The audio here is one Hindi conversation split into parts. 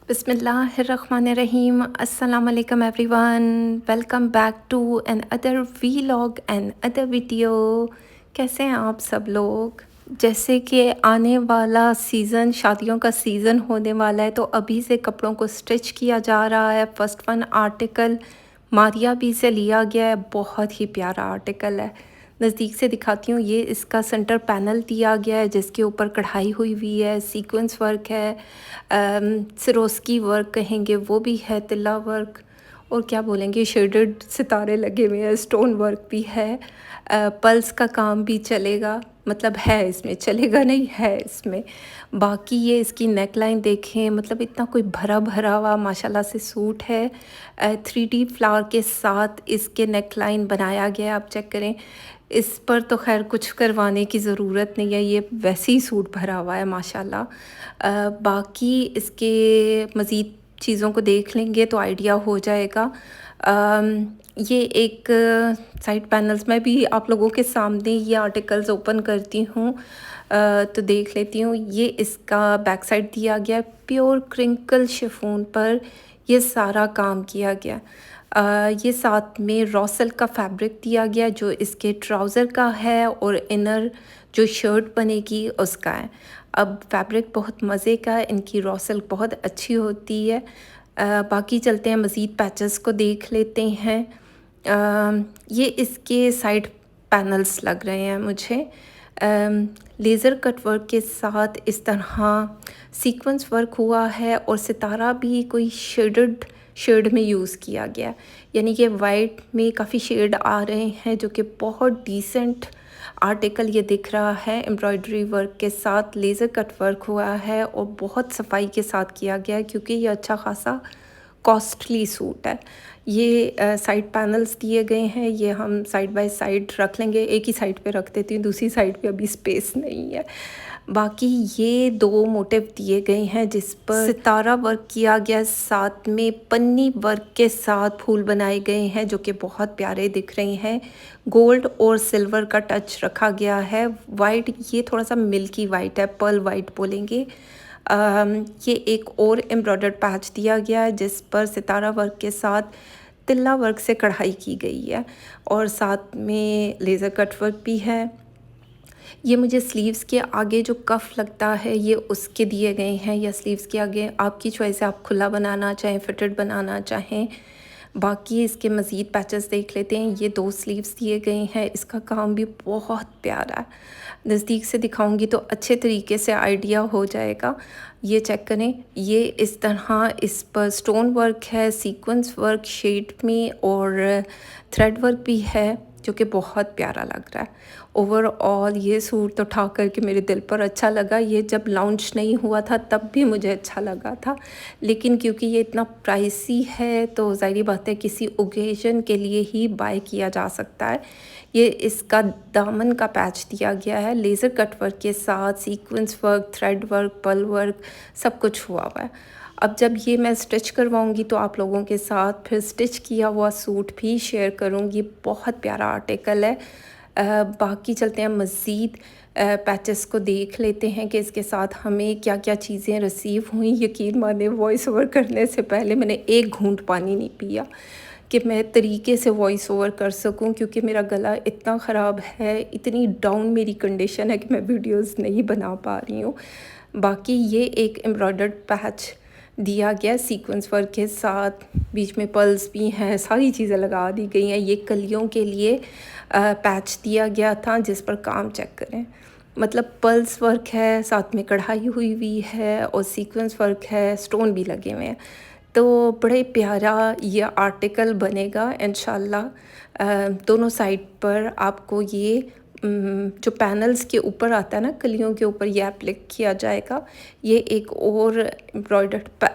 बिस्मिल्लाहिर्रहमानिर्रहीम अस्सलाम वालेकुम everyone. Welcome back to another vlog and other video. कैसे हैं आप सब लोग? जैसे कि आने वाला सीज़न, शादियों का सीज़न होने वाला है, तो अभी से कपड़ों को स्टिच किया जा रहा है। First one article Maria B से लिया गया है, बहुत ही प्यारा आर्टिकल है। नज़दीक से दिखाती हूँ। ये इसका सेंटर पैनल दिया गया है जिसके ऊपर कढ़ाई हुई है, सीक्वेंस वर्क है, सिरोस्की वर्क कहेंगे वो भी है, तिल्ला वर्क, और क्या बोलेंगे, शेडेड सितारे लगे हुए हैं, स्टोन वर्क भी है। पल्स का काम भी चलेगा, मतलब है इसमें, चलेगा नहीं, है इसमें। बाकी ये इसकी नेक लाइन देखें, मतलब इतना कोई भरा भरा हुआ माशाल्लाह से सूट है। 3D फ्लावर के साथ इसके नेक लाइन बनाया गया है, आप चेक करें। इस पर तो खैर कुछ करवाने की ज़रूरत नहीं है, ये वैसे ही सूट भरा हुआ है माशाल्लाह। बाकी इसके मज़ीद चीज़ों को देख लेंगे तो आइडिया हो जाएगा। ये एक साइड पैनल्स में भी आप लोगों के सामने ये आर्टिकल्स ओपन करती हूँ, तो देख लेती हूँ। ये इसका बैक साइड दिया गया, प्योर क्रिंकल शिफॉन पर ये सारा काम किया गया। ये साथ में रॉ सिल्क का फैब्रिक दिया गया जो इसके ट्राउज़र का है, और इनर जो शर्ट बनेगी उसका है। अब फैब्रिक बहुत मज़े का है, इनकी रॉ सिल्क बहुत अच्छी होती है। बाकी चलते हैं, मज़ीद पैचेस को देख लेते हैं। ये इसके साइड पैनल्स लग रहे हैं मुझे। लेज़र कट वर्क के साथ इस तरह सीक्वेंस वर्क हुआ है, और सितारा भी कोई शेडेड शेड में यूज़ किया गया, यानी कि वाइट में काफ़ी शेड आ रहे हैं, जो कि बहुत डिसेंट आर्टिकल ये दिख रहा है। एम्ब्रॉयडरी वर्क के साथ लेज़र कट वर्क हुआ है, और बहुत सफाई के साथ किया गया है, क्योंकि ये अच्छा खासा कॉस्टली सूट है। ये साइड पैनल्स दिए गए हैं, ये हम साइड बाय साइड रख लेंगे। एक ही साइड पे रख देती हूँ, दूसरी साइड पे अभी स्पेस नहीं है। बाकी ये दो मोटिव दिए गए हैं जिस पर सितारा वर्क किया गया, साथ में पन्नी वर्क के साथ फूल बनाए गए हैं जो कि बहुत प्यारे दिख रहे हैं। गोल्ड और सिल्वर का टच रखा गया है। वाइट, ये थोड़ा सा मिल्की वाइट है, पर्ल वाइट बोलेंगे। ये एक और एम्ब्रॉयडर्ड पैच दिया गया है जिस पर सितारा वर्क के साथ तिल्ला वर्क से कढ़ाई की गई है, और साथ में लेज़र कट वर्क भी है। ये मुझे स्लीव्स के आगे जो कफ़ लगता है ये उसके दिए गए हैं, या स्लीव्स के आगे, आपकी चॉइस है, आप खुला बनाना चाहें, फिटेड बनाना चाहें। बाकी इसके मज़ीद पैचेस देख लेते हैं। ये दो स्लीव्स दिए गए हैं, इसका काम भी बहुत प्यारा है। नज़दीक से दिखाऊंगी तो अच्छे तरीके से आइडिया हो जाएगा। ये चेक करें, ये इस तरह इस पर स्टोन वर्क है, सीक्वेंस वर्क शेड में, और थ्रेड वर्क भी है जो कि बहुत प्यारा लग रहा है। ओवरऑल ये सूट तो उठा कर के मेरे दिल पर अच्छा लगा। ये जब लॉन्च नहीं हुआ था तब भी मुझे अच्छा लगा था, लेकिन क्योंकि ये इतना प्राइसी है तो ज़ाहिर बात है किसी ओकेजन के लिए ही बाय किया जा सकता है। ये इसका दामन का पैच दिया गया है, लेज़र कट वर्क के साथ sequence work, thread work, pearl work, सब कुछ हुआ है। अब जब ये मैं स्टिच करवाऊंगी तो आप लोगों के साथ फिर स्टिच किया हुआ सूट भी शेयर करूंगी। बहुत प्यारा आर्टिकल है। बाकी चलते हैं, मज़ीद पैचेस को देख लेते हैं कि इसके साथ हमें क्या क्या चीज़ें रिसीव हुई। यकीन माने, वॉइस ओवर करने से पहले मैंने एक घूंट पानी नहीं पिया कि मैं तरीके से वॉइस ओवर कर सकूं, क्योंकि मेरा गला इतना ख़राब है, इतनी डाउन मेरी कंडीशन है कि मैं वीडियोस नहीं बना पा रही हूँ। बाकी ये एक एम्ब्रॉयडर्ड पैच दिया गया सीक्वेंस वर्क के साथ, बीच में पर्ल्स भी हैं, सारी चीज़ें लगा दी गई हैं। ये कलियों के लिए पैच दिया गया था जिस पर काम चेक करें, मतलब पर्ल्स वर्क है, साथ में कढ़ाई हुई है, और सीक्वेंस वर्क है, स्टोन भी लगे हुए हैं। तो बड़े प्यारा ये आर्टिकल बनेगा इंशाल्लाह। दोनों साइड पर आपको ये जो पैनल्स के ऊपर आता है ना, कलियों के ऊपर, ये एप्लिक किया जाएगा। ये एक और एम्ब्रॉयडर्ड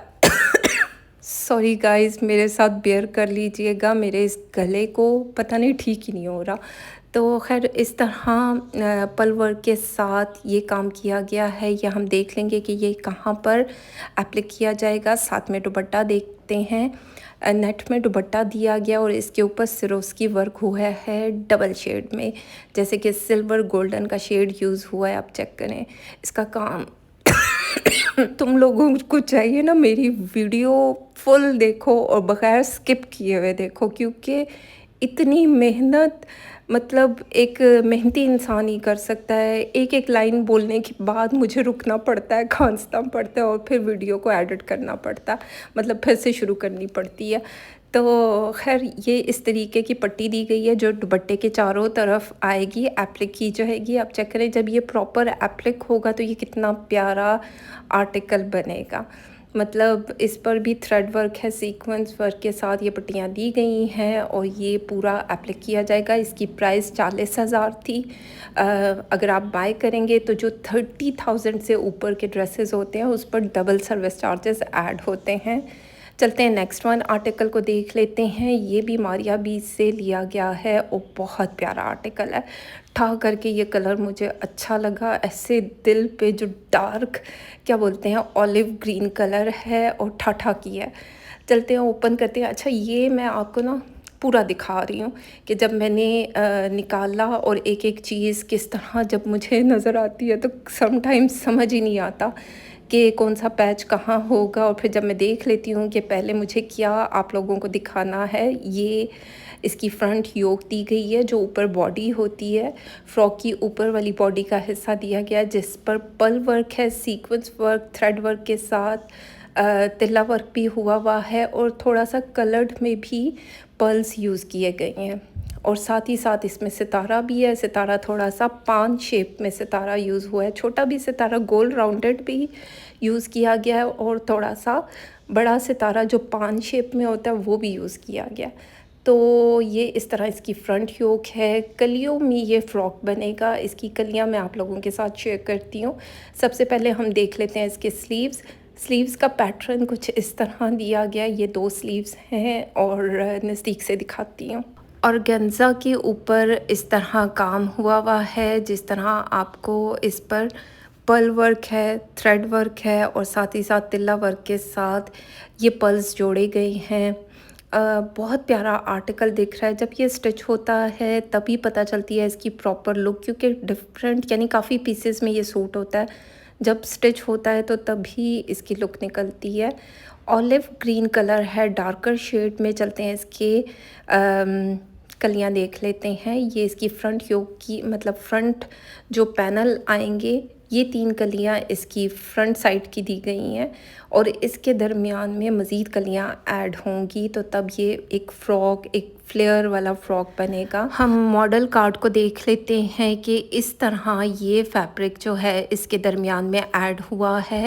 सॉरी गाइस, मेरे साथ बेयर कर लीजिएगा, मेरे इस गले को पता नहीं ठीक ही नहीं हो रहा। तो खैर, इस तरह पल वर्क के साथ ये काम किया गया है। ये हम देख लेंगे कि ये कहाँ पर एप्लिक किया जाएगा। साथ में दुपट्टा देखते हैं, नेट में दुपट्टा दिया गया, और इसके ऊपर सिरोस्की वर्क हुआ है डबल शेड में, जैसे कि सिल्वर गोल्डन का शेड यूज़ हुआ है, आप चेक करें। इसका काम तुम लोगों को चाहिए ना मेरी वीडियो फुल देखो और बगैर स्किप किए हुए देखो, क्योंकि इतनी मेहनत मतलब एक मेहनती इंसान ही कर सकता है। एक एक लाइन बोलने के बाद मुझे रुकना पड़ता है, खांसना पड़ता है और फिर वीडियो को एडिट करना पड़ता है, मतलब फिर से शुरू करनी पड़ती है। तो खैर ये इस तरीके की पट्टी दी गई है जो दुपट्टे के चारों तरफ आएगी, एप्लिक की जाएगी। आप चेक करें जब ये प्रॉपर एप्लिक होगा तो ये कितना प्यारा आर्टिकल बनेगा। मतलब इस पर भी थ्रेड वर्क है, सीक्वेंस वर्क के साथ ये पट्टियाँ दी गई हैं और ये पूरा एप्लिक किया जाएगा। इसकी प्राइस 40,000 थी। अगर आप बाय करेंगे तो जो 30,000 से ऊपर के ड्रेसेस होते हैं उस पर डबल सर्विस चार्जेस ऐड होते हैं। चलते हैं नेक्स्ट वन आर्टिकल को देख लेते हैं। ये भी मारिया बीच से लिया गया है और बहुत प्यारा आर्टिकल है। ठा करके ये कलर मुझे अच्छा लगा, ऐसे दिल पे जो डार्क क्या बोलते हैं ऑलिव ग्रीन कलर है और ठा की है। चलते हैं ओपन करते हैं। अच्छा ये मैं आपको ना पूरा दिखा रही हूँ कि जब मैंने निकाला और एक एक चीज़ किस तरह जब मुझे नज़र आती है तो समटाइम्स समझ ही नहीं आता कि कौन सा पैच कहाँ होगा। और फिर जब मैं देख लेती हूँ कि पहले मुझे क्या आप लोगों को दिखाना है, ये इसकी फ्रंट योक दी गई है जो ऊपर बॉडी होती है। फ्रॉक की ऊपर वाली बॉडी का हिस्सा दिया गया है जिस पर पल वर्क है, सीक्वेंस वर्क, थ्रेड वर्क के साथ तिल्ला वर्क भी हुआ है और थोड़ा सा कलर्ड में भी पर्ल्स यूज़ किए गए हैं। और साथ ही साथ इसमें सितारा भी है। सितारा थोड़ा सा पान शेप में सितारा यूज़ हुआ है, छोटा भी सितारा गोल राउंडेड भी यूज़ किया गया है और थोड़ा सा बड़ा सितारा जो पान शेप में होता है वो भी यूज़ किया गया। तो ये इस तरह इसकी फ्रंट योक है। कलियों में ये फ़्रॉक बनेगा। इसकी कलियां मैं आप लोगों के साथ शेयर करती हूँ। सबसे पहले हम देख लेते हैं इसके स्लीव्स का पैटर्न कुछ इस तरह दिया गया। ये 2 स्लीव्स हैं और नज़दीक से दिखाती हूँ। ऑर्गेन्जा के ऊपर इस तरह काम हुआ है, जिस तरह आपको इस पर पर्ल वर्क है, थ्रेड वर्क है और साथ ही साथ तिल्ला वर्क के साथ ये पर्ल्स जोड़े गए हैं। बहुत प्यारा आर्टिकल दिख रहा है। जब ये स्टिच होता है तभी पता चलती है इसकी प्रॉपर लुक, क्योंकि डिफरेंट यानी काफ़ी पीसेस में ये सूट होता है। जब स्टिच होता है तो तभी इसकी लुक निकलती है। ऑलिव ग्रीन कलर है, डार्कर शेड में। चलते हैं इसके कलियां देख लेते हैं। ये इसकी फ्रंट योक की मतलब फ्रंट जो पैनल आएंगे ये 3 कलियां इसकी फ्रंट साइड की दी गई हैं और इसके दरमियान में मज़ीद कलियां ऐड होंगी तो तब ये एक फ़्रॉक, एक फ्लेयर वाला फ़्रॉक बनेगा। हम मॉडल कार्ड को देख लेते हैं कि इस तरह ये फैब्रिक जो है इसके दरमियान में ऐड हुआ है।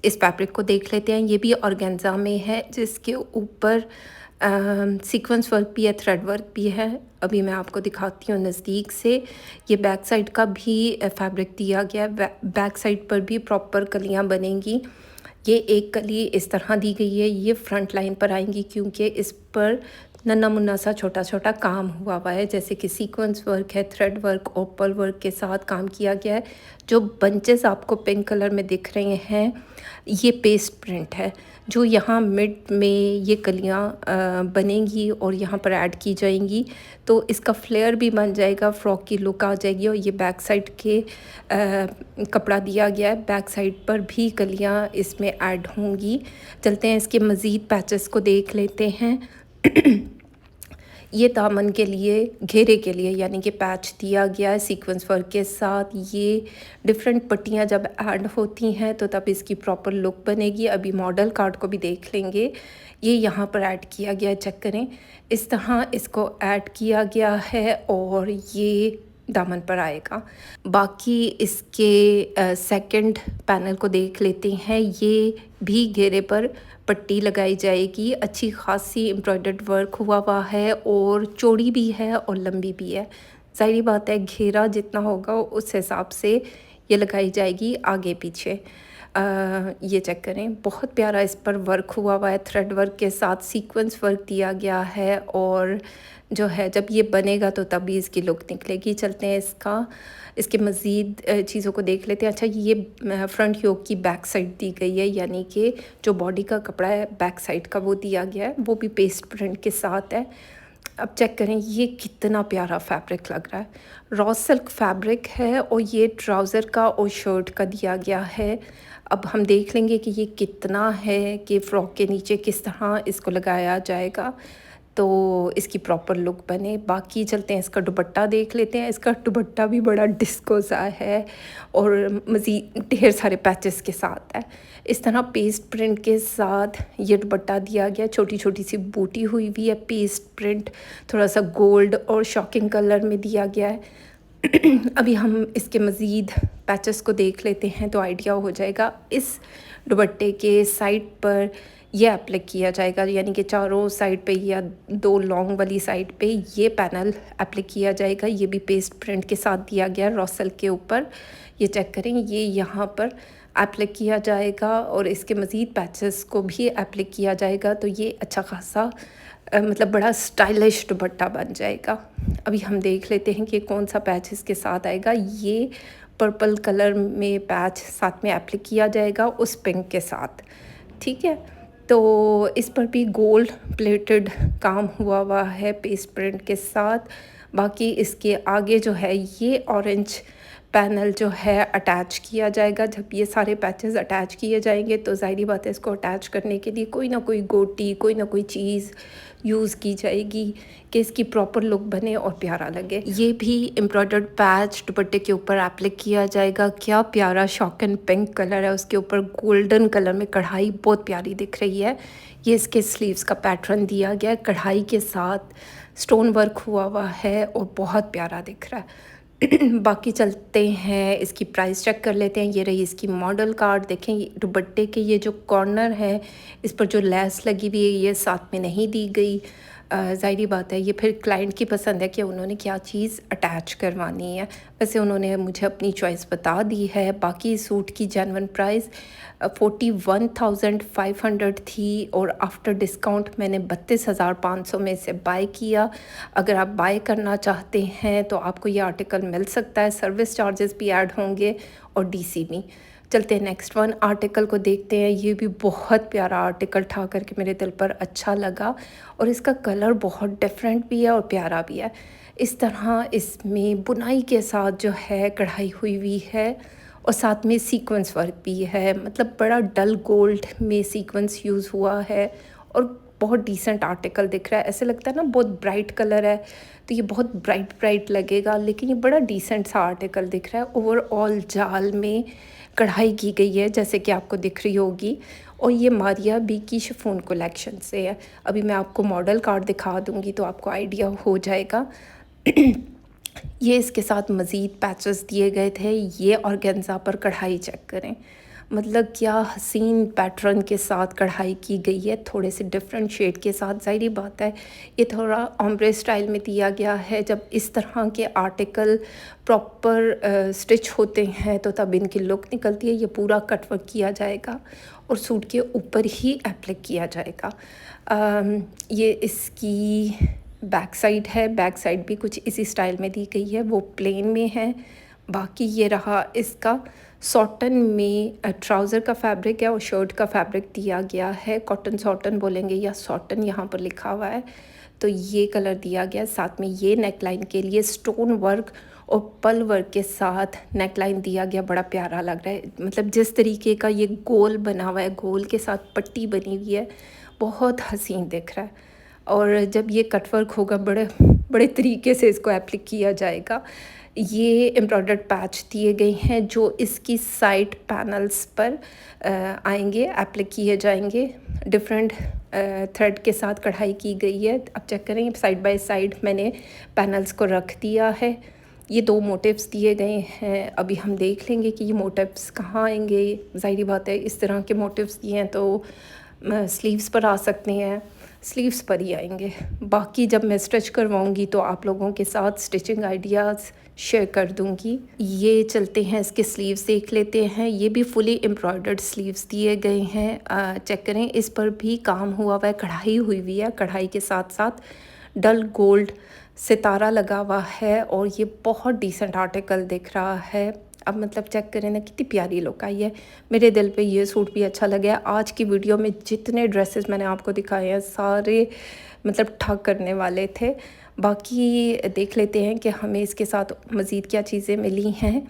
इस फैब्रिक को देख लेते हैं। ये भी ऑर्गेन्जा में है जिसके ऊपर सीक्वेंस वर्क भी है, थ्रेड वर्क भी है। अभी मैं आपको दिखाती हूँ नज़दीक से। ये बैक साइड का भी फैब्रिक दिया गया है। बैक साइड पर भी प्रॉपर कलियाँ बनेंगी। ये एक कली इस तरह दी गई है, ये फ्रंट लाइन पर आएंगी क्योंकि इस पर नन्ना मुन्ना सा छोटा छोटा काम हुआ है, जैसे कि सीक्वेंस वर्क है, थ्रेड वर्क और पर्ल वर्क के साथ काम किया गया है। जो बंचेस आपको पिंक कलर में दिख रहे हैं ये पेस्ट प्रिंट है जो यहाँ मिड में ये कलियाँ बनेंगी और यहाँ पर ऐड की जाएंगी तो इसका फ्लेयर भी बन जाएगा, फ्रॉक की लुक आ जाएगी। और ये बैक साइड के कपड़ा दिया गया है, बैक साइड पर भी कलियाँ इसमें ऐड होंगी। चलते हैं इसके मज़ीद पैचेस को देख लेते हैं। ये दामन के लिए, घेरे के लिए यानी कि पैच दिया गया है सीक्वेंस वर्क के साथ। ये डिफरेंट पट्टियाँ जब ऐड होती हैं तो तब इसकी प्रॉपर लुक बनेगी। अभी मॉडल कार्ड को भी देख लेंगे। ये यहाँ पर ऐड किया गया है, चेक करें, इस तरह इसको ऐड किया गया है और ये दामन पर आएगा। बाकी इसके सेकंड पैनल को देख लेते हैं। ये भी घेरे पर पट्टी लगाई जाएगी, अच्छी खासी एम्ब्रॉयडर्ड वर्क हुआ है और चौड़ी भी है और लंबी भी है। ज़ाहिर बात है घेरा जितना होगा उस हिसाब से ये लगाई जाएगी आगे पीछे। ये चेक करें, बहुत प्यारा इस पर वर्क हुआ है, थ्रेड वर्क के साथ सीक्वेंस वर्क दिया गया है और जो है जब ये बनेगा तो तभी इसकी लुक निकलेगी। चलते हैं इसके मज़ीद चीज़ों को देख लेते हैं। अच्छा ये फ्रंट योक की बैक साइड दी गई है, यानी कि जो बॉडी का कपड़ा है बैक साइड का वो दिया गया है, वो भी पेस्ट प्रिंट के साथ है। अब चेक करें ये कितना प्यारा फैब्रिक लग रहा है। रॉ सिल्क फैब्रिक है और ये ट्राउज़र का और शर्ट का दिया गया है। अब हम देख लेंगे कि ये कितना है कि फ़्रॉक के नीचे किस तरह इसको लगाया जाएगा तो इसकी प्रॉपर लुक बने। बाकी चलते हैं इसका दुपट्टा देख लेते हैं। इसका दुपट्टा भी बड़ा डिस्को सा है और मज़ीद ढेर सारे पैचेस के साथ है। इस तरह पेस्ट प्रिंट के साथ ये दुपट्टा दिया गया, छोटी छोटी सी बूटी हुई हुई है। पेस्ट प्रिंट थोड़ा सा गोल्ड और शॉकिंग कलर में दिया गया है। अभी हम इसके मज़ीद पैचेस को देख लेते हैं तो आइडिया हो जाएगा। इस दुपट्टे के साइड पर ये एप्लिक किया जाएगा, यानी कि चारों साइड पे या दो लॉन्ग वाली साइड पे ये पैनल एप्लिक किया जाएगा। ये भी पेस्ट प्रिंट के साथ दिया गया रॉ सिल्क के ऊपर। ये चेक करें, ये यहाँ पर एप्लिक किया जाएगा और इसके मज़ीद पैचेस को भी एप्लिक किया जाएगा। तो ये अच्छा खासा मतलब बड़ा स्टाइलिश दुपट्टा बन जाएगा। अभी हम देख लेते हैं कि कौन सा पैच इसके साथ आएगा। ये पर्पल कलर में पैच साथ में एप्लिक किया जाएगा उस पिंक के साथ, ठीक है। तो इस पर भी गोल्ड प्लेटेड काम हुआ है पेस्ट प्रिंट के साथ। बाकी इसके आगे जो है ये ऑरेंज पैनल जो है अटैच किया जाएगा। जब ये सारे पैचेस अटैच किए जाएंगे तो ज़ाहिर बात है इसको अटैच करने के लिए कोई ना कोई गोटी, कोई ना कोई चीज़ यूज़ की जाएगी कि इसकी प्रॉपर लुक बने और प्यारा लगे। ये भी एम्ब्रॉयडर्ड पैच दुपट्टे के ऊपर एप्लिक किया जाएगा। क्या प्यारा शॉक एंड पिंक कलर है, उसके ऊपर गोल्डन कलर में कढ़ाई बहुत प्यारी दिख रही है। ये इसके स्लीव्स का पैटर्न दिया गया है, कढ़ाई के साथ स्टोन वर्क हुआ है और बहुत प्यारा दिख रहा है। बाकी चलते हैं इसकी प्राइस चेक कर लेते हैं। ये रही इसकी मॉडल कार्ड। देखें दुपट्टे के ये जो कॉर्नर है इस पर जो लेस लगी हुई है ये साथ में नहीं दी गई। ज़ाहिरी बात है ये फिर क्लाइंट की पसंद है कि उन्होंने क्या चीज़ अटैच करवानी है। वैसे उन्होंने मुझे अपनी चॉइस बता दी है। बाकी सूट की जेन्युइन प्राइस 41,500 थी और आफ्टर डिस्काउंट मैंने 32,500 में से बाय किया। अगर आप बाय करना चाहते हैं तो आपको ये आर्टिकल मिल सकता है। सर्विस चार्जेस भी ऐड होंगे और डीसी भी। चलते हैं नेक्स्ट वन आर्टिकल को देखते हैं। ये भी बहुत प्यारा आर्टिकल ठा करके मेरे दिल पर अच्छा लगा और इसका कलर बहुत डिफरेंट भी है और प्यारा भी है। इस तरह इसमें बुनाई के साथ जो है कढ़ाई हुई है और साथ में सीक्वेंस वर्क भी है। मतलब बड़ा डल गोल्ड में सीक्वेंस यूज़ हुआ है और बहुत डिसेंट आर्टिकल दिख रहा है। ऐसे लगता है ना बहुत ब्राइट कलर है तो ये बहुत ब्राइट लगेगा, लेकिन ये बड़ा डिसेंट सा आर्टिकल दिख रहा है। ओवरऑल जाल में कढ़ाई की गई है जैसे कि आपको दिख रही होगी और ये मारिया बी की शिफॉन कलेक्शन से है। अभी मैं आपको मॉडल कार्ड दिखा दूँगी तो आपको आइडिया हो जाएगा। ये इसके साथ मज़ीद पैचेस दिए गए थे। ये ऑर्गेन्जा पर कढ़ाई चेक करें, मतलब क्या हसीन पैटर्न के साथ कढ़ाई की गई है, थोड़े से डिफरेंट शेड के साथ। ज़ाहिर बात है ये थोड़ा ओम्ब्रे स्टाइल में दिया गया है। जब इस तरह के आर्टिकल प्रॉपर स्टिच होते हैं तो तब इनकी लुक निकलती है। ये पूरा कटवर्क किया जाएगा और सूट के ऊपर ही एप्लिक किया जाएगा। ये इसकी बैक साइड है। बैक साइड भी कुछ इसी स्टाइल में दी गई है, वो प्लेन में है। बाकी ये रहा इसका सॉटन में ट्राउज़र का फैब्रिक है और शर्ट का फैब्रिक दिया गया है। कॉटन सॉटन बोलेंगे या सॉटन यहाँ पर लिखा हुआ है। तो ये कलर दिया गया। साथ में ये नेकलाइन के लिए स्टोन वर्क और पल वर्क के साथ नेकलाइन दिया गया। बड़ा प्यारा लग रहा है, मतलब जिस तरीके का ये गोल बना हुआ है, गोल के साथ पट्टी बनी हुई है, बहुत हसीन दिख रहा है। और जब ये कटवर्क होगा बड़े बड़े तरीके से इसको एप्लिक किया जाएगा। ये एम्ब्रॉयडर्ड पैच दिए गए हैं जो इसकी साइड पैनल्स पर आएंगे, एप्लिक किए जाएंगे। डिफरेंट थ्रेड के साथ कढ़ाई की गई है। अब चेक करें साइड बाय साइड मैंने पैनल्स को रख दिया है। ये दो मोटिव्स दिए गए हैं। अभी हम देख लेंगे कि ये मोटिव्स कहाँ आएंगे। ज़ाहिर बात है इस तरह के मोटिव्स दिए हैं तो स्लीव्स पर आ सकते हैं, स्लीव्स पर ही आएंगे। बाकी जब मैं स्टिच करवाऊंगी तो आप लोगों के साथ स्टिचिंग आइडियाज़ शेयर कर दूंगी। ये चलते हैं इसके स्लीव्स देख लेते हैं। ये भी फुली एम्ब्रॉयडर्ड स्लीव्स दिए गए हैं। चेक करें इस पर भी काम हुआ है, कढ़ाई हुई है। कढ़ाई के साथ साथ डल गोल्ड सितारा लगा हुआ है और ये बहुत डिसेंट आर्टिकल दिख रहा है। अब मतलब चेक करें ना कितनी प्यारी लुक आई है। मेरे दिल पे ये सूट भी अच्छा लगा है। आज की वीडियो में जितने ड्रेसेस मैंने आपको दिखाए हैं सारे मतलब ठग करने वाले थे। बाकी देख लेते हैं कि हमें इसके साथ मज़ीद क्या चीज़ें मिली हैं।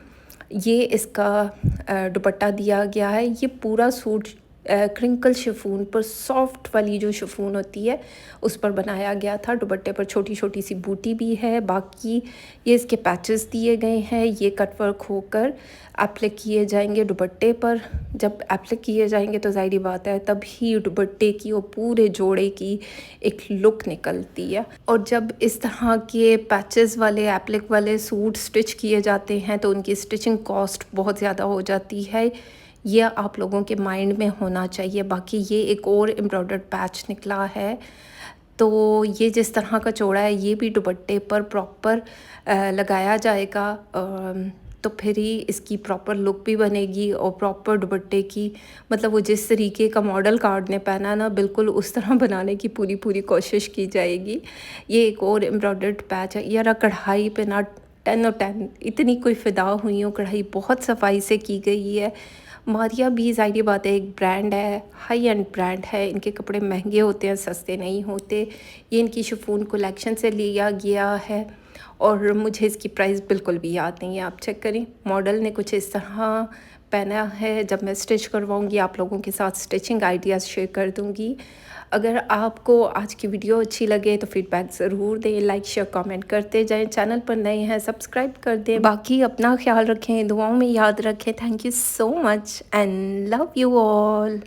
ये इसका दुपट्टा दिया गया है। ये पूरा सूट क्रिंकल शिफॉन पर, सॉफ्ट वाली जो शिफॉन होती है उस पर बनाया गया था। दुपट्टे पर छोटी छोटी सी बूटी भी है। बाकी ये इसके पैचेस दिए गए हैं। ये कटवर्क होकर एप्लिक किए जाएंगे दुपट्टे पर। जब एप्लिक किए जाएंगे तो ज़ाहिर बात है तभी दुपट्टे की और पूरे जोड़े की एक लुक निकलती है। और जब इस तरह के पैचेस वाले एप्लिक वाले सूट स्टिच किए जाते हैं तो उनकी स्टिचिंग कॉस्ट बहुत ज़्यादा हो जाती है। ये आप लोगों के माइंड में होना चाहिए। बाकी ये एक और एम्ब्रॉयडर्ड पैच निकला है। तो ये जिस तरह का चौड़ा है ये भी दुपट्टे पर प्रॉपर लगाया जाएगा, तो फिर ही इसकी प्रॉपर लुक भी बनेगी। और प्रॉपर दुपट्टे की मतलब वो जिस तरीके का मॉडल कार्ड ने पहना ना बिल्कुल उस तरह बनाने की पूरी पूरी कोशिश की जाएगी। ये एक और एम्ब्रॉयडर्ड पैच है। यार कढ़ाई पे ना 10 और 10 इतनी कोई फ़िदा हुई हो। कढ़ाई बहुत सफाई से की गई है। मारिया भी ज़ाहिर बात है एक ब्रांड है, हाई एंड ब्रांड है। इनके कपड़े महंगे होते हैं, सस्ते नहीं होते। ये इनकी शिफॉन कलेक्शन से लिया गया है और मुझे इसकी प्राइस बिल्कुल भी याद नहीं है। आप चेक करें, मॉडल ने कुछ इस तरह पहना है। जब मैं स्टिच करवाऊंगी आप लोगों के साथ स्टिचिंग आइडियाज़ शेयर कर दूंगी। अगर आपको आज की वीडियो अच्छी लगे तो फीडबैक ज़रूर दें, लाइक शेयर कमेंट करते जाएं। चैनल पर नए हैं सब्सक्राइब कर दें। बाकी अपना ख्याल रखें, दुआओं में याद रखें। Thank you so much and love you all.